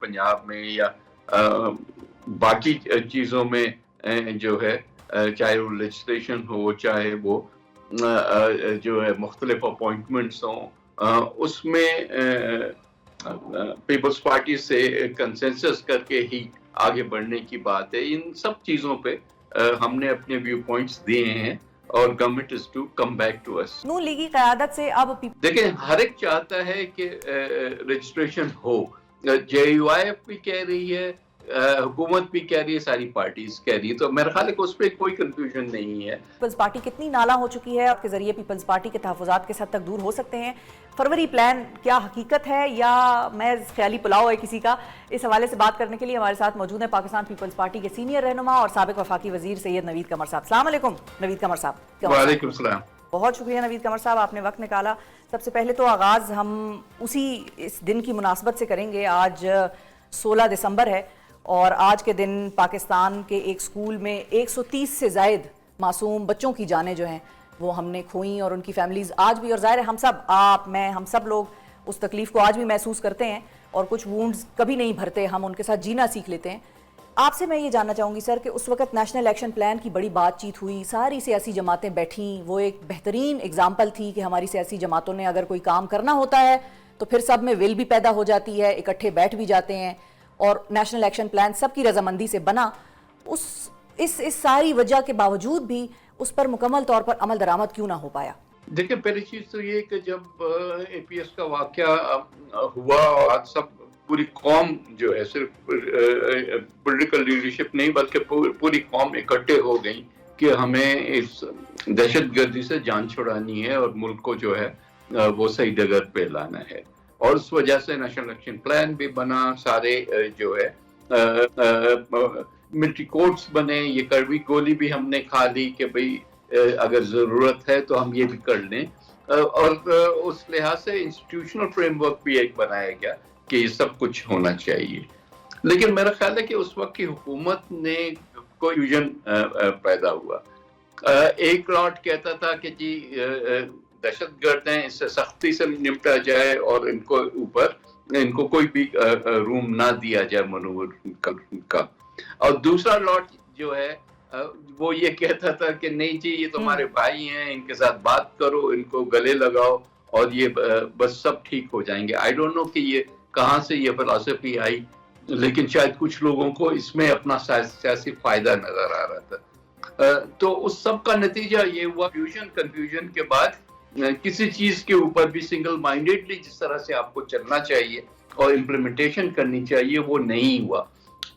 پنجاب میں یا باقی چیزوں میں جو ہے چاہے وہ لیجسلیشن ہو چاہے وہ جو ہے مختلف اپوائنٹمنٹس ہوں اس میں پیپلز پارٹی سے کنسنسس کر کے ہی آگے بڑھنے کی بات ہے. ان سب چیزوں پہ ہم نے اپنے ویو پوائنٹس دیے ہیں اور government is to come back to us. نون لیگی قیادت سے اب دیکھیں ہر ایک چاہتا ہے کہ رجسٹریشن ہو. جے یو آئی ایف بھی کہہ رہی ہے, حکومت بھی کہہ رہی ہے, ساری پارٹیز کہہ رہی ہے, تو میرا خیال ہے کہ اس پہ کوئی کنفیوژن نہیں ہے. پیپلز پارٹی کتنی نالاں ہو چکی ہے, آپ کے ذریعے پیپلز پارٹی کے تحفظات کس حد تک دور ہو سکتے ہیں؟ فروری پلان کیا حقیقت ہے یا محض خیالی پلاؤ ہے کسی کا؟ اس حوالے سے بات کرنے کے لیے ہمارے ساتھ موجود ہیں پاکستان پیپلز پارٹی کے سینئر رہنما اور سابق وفاقی وزیر سید نوید قمر صاحب. السلام علیکم نوید قمر صاحب. وعلیکم السلام. بہت شکریہ نوید قمر صاحب, آپ نے وقت نکالا. سب سے پہلے تو آغاز ہم اس دن کی مناسبت سے کریں گے. آج 16 دسمبر ہے اور آج کے دن پاکستان کے ایک سکول میں 130 سے زائد معصوم بچوں کی جانیں جو ہیں وہ ہم نے کھوئیں اور ان کی فیملیز آج بھی, اور ظاہر ہے ہم سب, آپ میں, ہم سب لوگ اس تکلیف کو آج بھی محسوس کرتے ہیں اور کچھ وونڈز کبھی نہیں بھرتے, ہم ان کے ساتھ جینا سیکھ لیتے ہیں. آپ سے میں یہ جاننا چاہوں گی سر کہ اس وقت نیشنل ایکشن پلان کی بڑی بات چیت ہوئی, ساری سیاسی جماعتیں بیٹھیں, وہ ایک بہترین اگزامپل تھی کہ ہماری سیاسی جماعتوں نے اگر کوئی کام کرنا ہوتا ہے تو پھر سب میں ول بھی پیدا ہو جاتی ہے, اکٹھے بیٹھ بھی جاتے ہیں, اور نیشنل ایکشن پلان سب کی رضامندی سے بنا. اس ساری وجہ کے باوجود بھی اس پر مکمل طور پر عمل درآمد کیوں نہ ہو پایا؟ دیکھیں پہلی چیز تو یہ کہ جب اے پی ایس کا واقعہ ہوا اور آج سب پوری قوم جو ہے, صرف پولیٹیکل لیڈرشپ نہیں بلکہ پوری قوم اکٹھے ہو گئی کہ ہمیں اس دہشت گردی سے جان چھڑانی ہے اور ملک کو جو ہے وہ صحیح ڈگر پہ لانا ہے. اور اس وجہ سے نیشنل ایکشن پلان بھی بنا, سارے جو ہے ملٹری کوڈز بنے, یہ کڑوی گولی بھی ہم نے کھا لی کہ بھئی اگر ضرورت ہے تو ہم یہ بھی کر لیں, اور اس لحاظ سے انسٹیٹیوشنل فریم ورک بھی ایک بنایا گیا کہ یہ سب کچھ ہونا چاہیے. لیکن میرا خیال ہے کہ اس وقت کی حکومت نے کوئی ویژن پیدا ہوا. ایک لاٹ کہتا تھا کہ جی دہشت گرد ہیں, اس سے سختی سے نمٹا جائے اور ان کو کوئی بھی روم نہ دیا جائے منور کا. اور دوسرا لاٹ جو ہے وہ یہ کہتا تھا کہ نہیں جی یہ تمہارے بھائی ہیں, ان کے ساتھ بات کرو, ان کو گلے لگاؤ اور یہ بس سب ٹھیک ہو جائیں گے. آئی ڈونٹ نو کہ یہ کہاں سے یہ فلسفی آئی, لیکن شاید کچھ لوگوں کو اس میں اپنا سیاسی فائدہ نظر آ رہا تھا. تو اس سب کا نتیجہ یہ ہوا, کنفیوژن کے بعد کسی چیز کے اوپر بھی سنگل مائنڈیڈلی جس طرح سے آپ کو چلنا چاہیے اور امپلیمنٹیشن کرنی چاہیے وہ نہیں ہوا.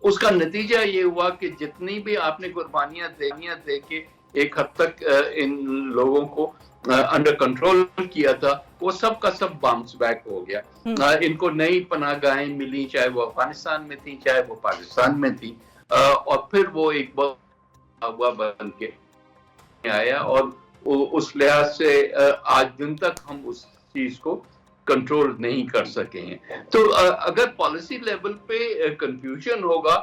اس کا نتیجہ یہ ہوا کہ جتنی بھی آپ نے قربانیاں دے کے ایک حد تک ان لوگوں کو انڈر کنٹرول کیا تھا, وہ سب کا سب باؤنس بیک ہو گیا. ان کو نئی پناہ گاہیں ملی, چاہے وہ افغانستان میں تھی چاہے وہ پاکستان میں تھی, اور پھر وہ ایک بہت بن کے آیا, اور اس لحاظ سے آج دن تک ہم اس چیز کو کنٹرول نہیں کر سکے ہیں. تو اگر پالیسی لیول پہ کنفیوژن ہوگا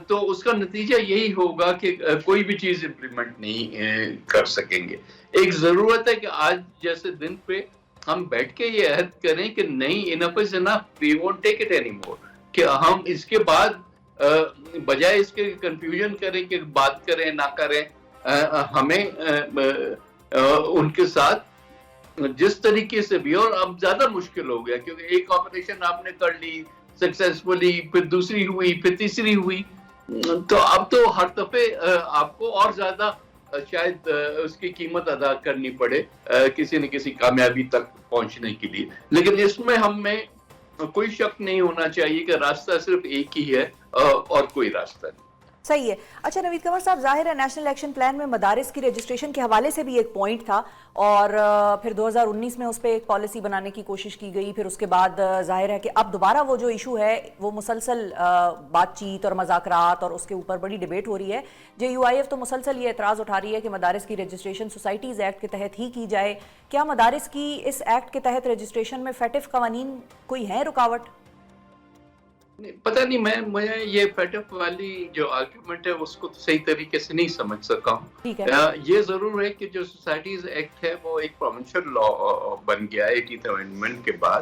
تو اس کا نتیجہ یہی ہوگا کہ کوئی بھی چیز امپلیمنٹ نہیں کر سکیں گے. ایک ضرورت ہے کہ آج جیسے دن پہ ہم بیٹھ کے یہ عہد کریں کہ نہیں, enough is enough, we won't take it any more, کہ ہم اس کے بعد بجائے اس کے کنفیوژن کریں کہ بات کریں نہ کریں, ہمیں ان کے ساتھ جس طریقے سے بھی, اور اب زیادہ مشکل ہو گیا کیونکہ ایک آپریشن آپ نے کر لی سکسیسفلی, پھر دوسری ہوئی, پھر تیسری ہوئی, تو اب تو ہر دفعہ آپ کو اور زیادہ شاید اس کی قیمت ادا کرنی پڑے کسی نہ کسی کامیابی تک پہنچنے کے لیے. لیکن اس میں ہم میں کوئی شک نہیں ہونا چاہیے کہ راستہ صرف ایک ہی ہے اور کوئی راستہ نہیں. صحیح ہے. اچھا نوید قمر صاحب, ظاہر ہے نیشنل ایکشن پلان میں مدارس کی رجسٹریشن کے حوالے سے بھی ایک پوائنٹ تھا, اور پھر 2019 میں اس پہ ایک پالیسی بنانے کی کوشش کی گئی. پھر اس کے بعد ظاہر ہے کہ اب دوبارہ وہ جو ایشو ہے وہ مسلسل بات چیت اور مذاکرات اور اس کے اوپر بڑی ڈیبیٹ ہو رہی ہے. جے یو آئی ایف تو مسلسل یہ اعتراض اٹھا رہی ہے کہ مدارس کی رجسٹریشن سوسائٹیز ایکٹ کے تحت ہی کی جائے. کیا مدارس کی اس ایکٹ کے تحت رجسٹریشن میں فیٹف قوانین کوئی ہیں رکاوٹ؟ پتہ نہیں, میں یہ فیٹف والی جو آرگیومنٹ ہے اس کو صحیح طریقے سے نہیں سمجھ سکا ہوں. یہ ضرور ہے کہ جو سوسائٹیز ایکٹ ہے وہ ایک پروونشل لا بن گیا 80th امینڈمنٹ کے بعد,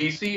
TC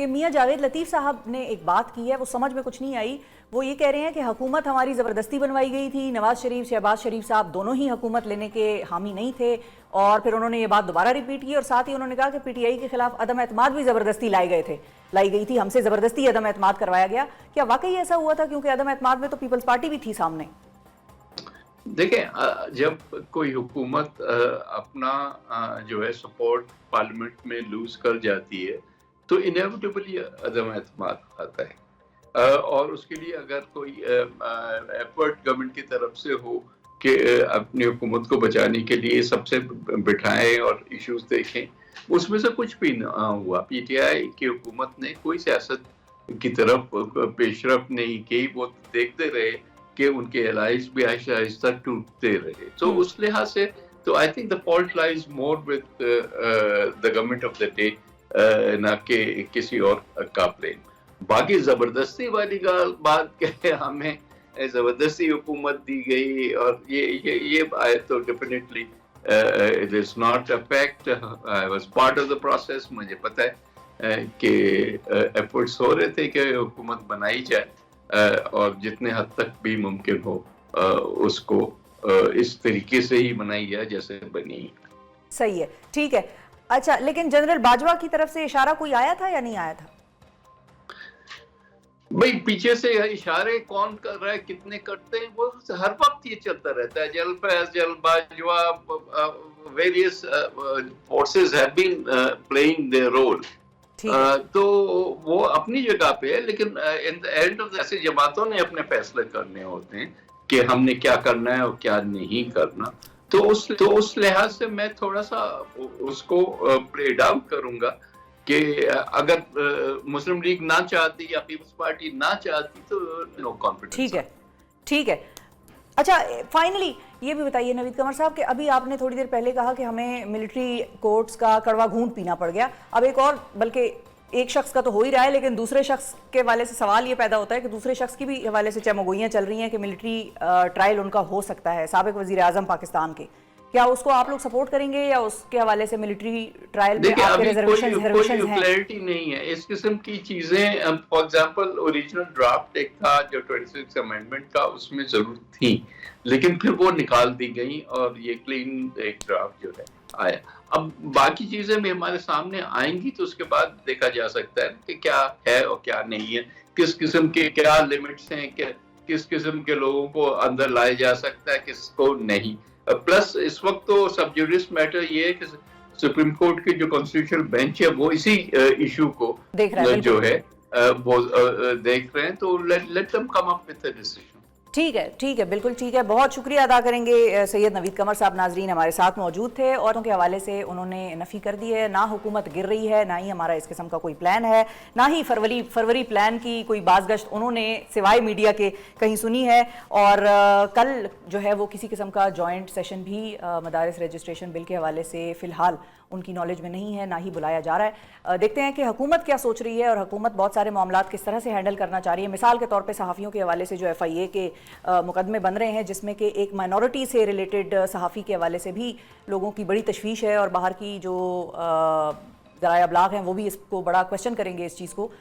کہ میاں جاوید لطیف صاحب نے ایک بات کی ہے، وہ سمجھ میں کچھ نہیں آئی. وہ یہ کہہ رہے ہیں کہ حکومت ہماری زبردستی بنوائی گئی تھی، نواز شریف شہباز شریف صاحب دونوں ہی حکومت لینے کے حامی نہیں تھے. اور پھر انہوں نے یہ بات دوبارہ ریپیٹ کی، اور ساتھ ہی انہوں نے کہا کہ پی ٹی آئی کے خلاف عدم اعتماد بھی زبردستی لائی گئی تھی، ہم سے زبردستی عدم اعتماد کروایا گیا. کیا واقعی ایسا ہوا تھا؟ کیونکہ عدم اعتماد میں تو پیپلز پارٹی بھی تھی سامنے. دیکھیں، جب کوئی حکومت اپنا جو ہے سپورٹ پارلیمنٹ میں لوز کر جاتی ہے تو انیویٹیبلی عدم اعتماد آتا ہے، اور اس کے لیے اگر کوئی ایفرٹ گورنمنٹ کی طرف سے ہو کہ اپنی حکومت کو بچانے کے لیے سب سے بٹھائیں اور ایشوز دیکھیں، اس میں سے کچھ بھی نہ ہوا. پی ٹی آئی کی حکومت نے کوئی سیاست کی طرف پیش رفت نہیں کی، وہ دیکھتے رہے کہ ان کے الائز بھی آہستہ آہستہ ٹوٹتے رہے. تو اس لحاظ سے تو I think the fault لائز more with the government of the day, نہ کہ کسی اور کا بلیم. باقی زبردستی والی بات کہ ہمیں زبردستی حکومت دی گئی اور یہ تو definitely it is not a fact. I was part of the process. مجھے پتہ ہے کہ ایفرٹس ہو رہے تھے کہ حکومت بنائی جائے، اور جتنے حد تک بھی ممکن ہو اس کو اس طریقے سے ہی بنائی جائے جیسے بنی. صحیح ہے، ٹھیک ہے. اچھا، لیکن جنرل باجوہ کی طرف سے اشارہ کوئی آیا تھا یا نہیں آیا تھا؟ بھئی پیچھے سے اشارے کون کر رہا ہے، کتنے کرتے ہیں، وہ ہر وقت یہ چلتا رہتا ہے. General Faiz, general Bajwa, various forces have been playing their role. تو وہ اپنی جگہ پہ ہے، لیکن in the end of ایسے جماعتوں نے اپنے فیصلے کرنے ہوتے ہیں کہ ہم نے کیا کرنا ہے اور کیا نہیں کرنا. تو اس لحاظ سے میں تھوڑا سا اس کو پلے ڈاؤن کروں گا کہ اگر مسلم لیگ نہ چاہتی یا پیپلز پارٹی نہ چاہتی تو نو کانفیڈنس. ٹھیک ہے. اچھا، فائنلی یہ بھی بتائیے نوید قمر صاحب کہ ابھی آپ نے تھوڑی دیر پہلے کہا کہ ہمیں ملٹری کورٹس کا کڑوا گھونٹ پینا پڑ گیا. اب ایک اور، بلکہ ایک شخص کا تو ہو ہی رہا ہے، لیکن دوسرے شخص کے حوالے سے سوال یہ پیدا ہوتا ہے کہ دوسرے شخص کی بھی حوالے سے چمگوئیاں چل رہی ہیں کہ ملٹری ٹرائل ان کا ہو سکتا ہے، سابق وزیر اعظم پاکستان کے. کیا اس کو آپ لوگ سپورٹ کریں گے یا اس کے حوالے سے ملٹری ٹرائل میں آپ کے ریزرویشنز ہیں؟ کوئی کلیئرٹی نہیں ہے اس قسم کی چیزیں. فار ایگزامپل اوریجنل ڈرافٹ ایک تھا جو 26 امینڈمنٹ کا، اس میں ضرور تھی، لیکن پھر وہ نکال دی گئی اور یہ کلین ایک ڈرافٹ جو ہے آیا. اب باقی چیزیں بھی ہمارے سامنے آئیں گی تو اس کے بعد دیکھا جا سکتا ہے کہ کیا ہے اور کیا نہیں ہے، کس قسم کے کیا لیمٹس ہیں، کس قسم کے لوگوں کو اندر لایا جا سکتا ہے، کس کو نہیں. پلس اس وقت تو سب جوڈس میٹر یہ ہے کہ سپریم کورٹ کی جو کانسٹیٹیوشنل بینچ ہے وہ اسی ایشو کو جو ہے وہ دیکھ رہے ہیں. تو let them come up with a decision. ٹھیک ہے، بالکل ٹھیک ہے. بہت شکریہ ادا کریں گے سید نوید قمر صاحب. ناظرین ہمارے ساتھ موجود تھے اور ان کے حوالے سے انہوں نے نفی کر دی ہے، نہ حکومت گر رہی ہے، نہ ہی ہمارا اس قسم کا کوئی پلان ہے، نہ ہی فروری پلان کی کوئی بازگشت انہوں نے سوائے میڈیا کے کہیں سنی ہے. اور کل جو ہے وہ کسی قسم کا جوائنٹ سیشن بھی مدارس رجسٹریشن بل کے حوالے سے فی الحال ان کی نالج میں نہیں ہے، نہ ہی بلایا جا رہا ہے. دیکھتے ہیں کہ حکومت کیا سوچ رہی ہے اور حکومت بہت سارے معاملات کس طرح سے ہینڈل کرنا چاہ رہی ہے. مثال کے طور پہ صحافیوں کے حوالے سے جو ایف آئی اے کے مقدمے بن رہے ہیں، جس میں کہ ایک مائنورٹی سے ریلیٹڈ صحافی کے حوالے سے بھی لوگوں کی بڑی تشویش ہے، اور باہر کی جو ذرائع ابلاغ ہیں وہ بھی اس کو بڑا کوشچن کریں گے اس چیز کو.